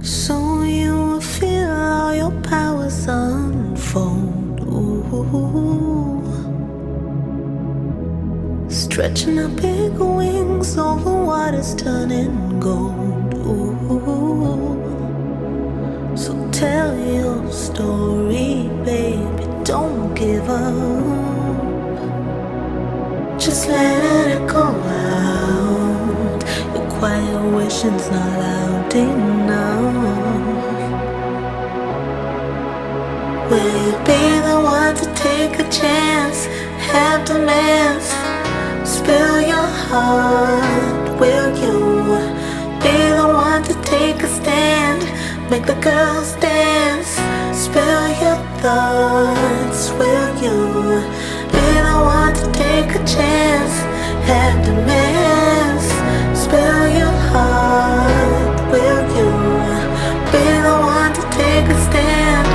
So you will feel all your powers unfold. Ooh. Stretching out big wings over waters turning gold. Ooh. So tell your story, baby, don't give up. Just let it go out. Your quiet wishing's not loud enough. Will you be the one to take a chance? Have demands, spill your heart. Will you be the one to take a stand? Make the girls dance, spill your thoughts. Will you be the one to take a chance? Have demands, spill your heart. Will you be the one to take a stand?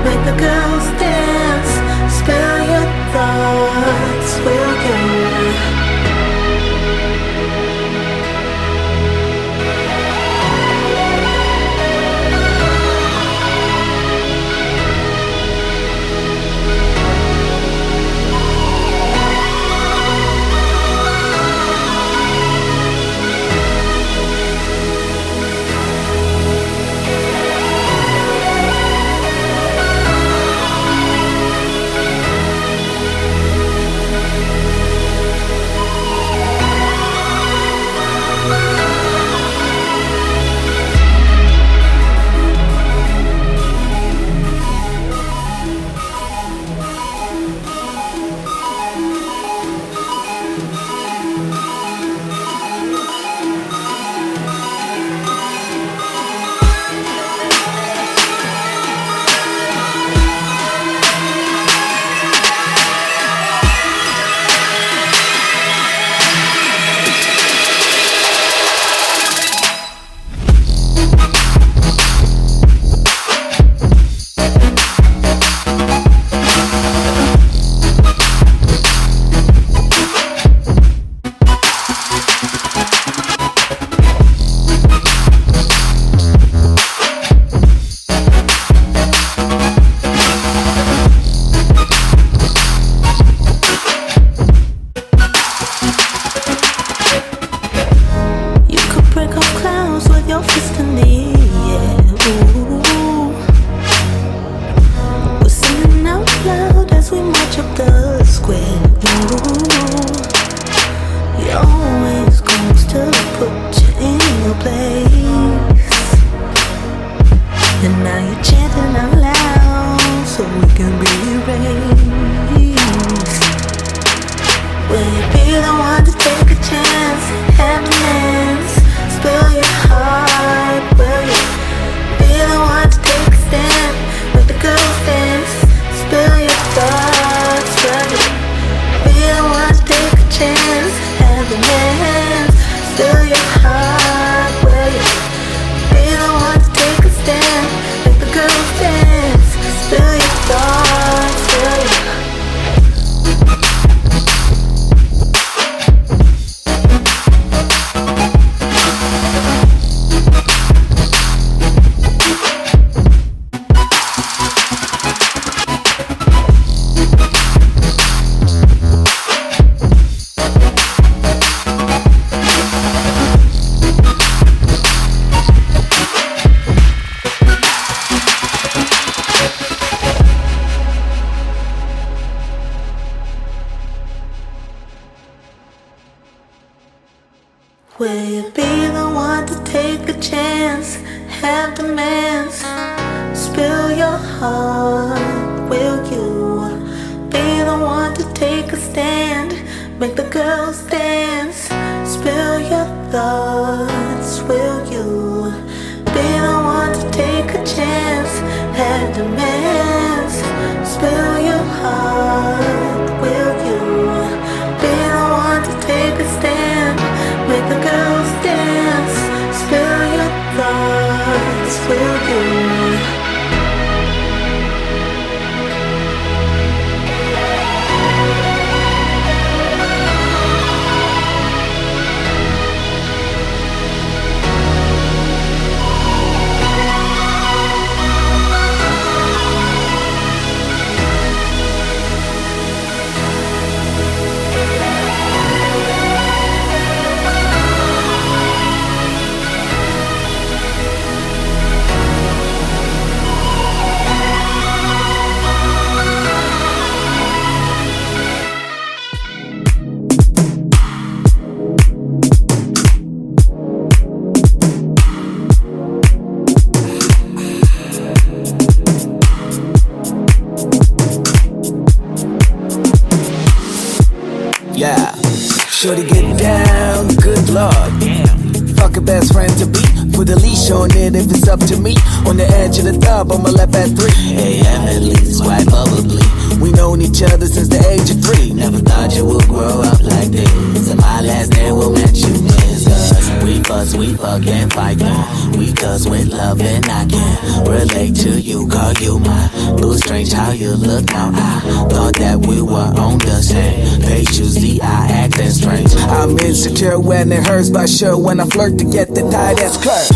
Make the girls dance, spill your thoughts. Will you? Will you be the one to take a chance? Have demands, spill your heart. Will you be the one to take a stand? Make the girls dance, spill your thoughts. Will you be the one to take a chance? Have demands, spill your heart. Will you be the one to take a stand? Make the girls dance, spill your thoughts. Will you? Shorty get down, good lord, damn. Fuck a best friend to be. Put a leash on it if it's up to me. On the edge of the tub, I'ma left at 3 a.m. at least, quite probably. We known each other since the age of 3. Never thought you would grow up like this. And my last name will match you, miss. Cause we fuss, we fuck and fight, man. We cuss with love and I can't relate to you, call you mine. Boo, strange how you look now. I thought that we were on the same page. Usually I acting strange. I'm insecure when it hurts, but sure when I flirt to get the tight ass curve.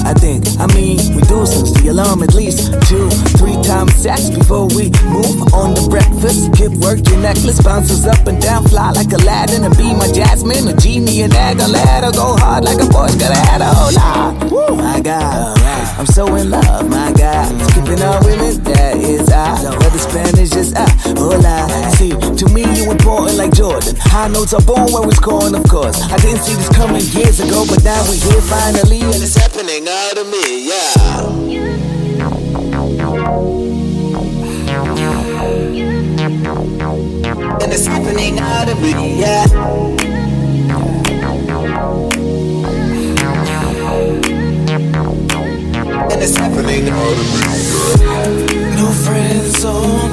I think, I mean, we do since the alarm at least 2-3 times sex before we move on to breakfast. Kid work your necklace, bounces up and down, fly like Aladdin. And be my Jasmine, a genie and egg, I'll let her go hard like a Porsche, gotta have a whole lot. Woo, my God, I'm so in love, my God. Skipping on women, that is I. But the Spanish is I, hola. See, to me you important like Jordan. High notes are born when we're scoring, of course. I didn't see this coming years ago, but now we're here finally, and it's happening out of me, yeah. And it's happening out of me, yeah. And it's happening out of me. No friend zone,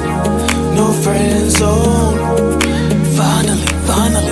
no friend zone. Finally, finally.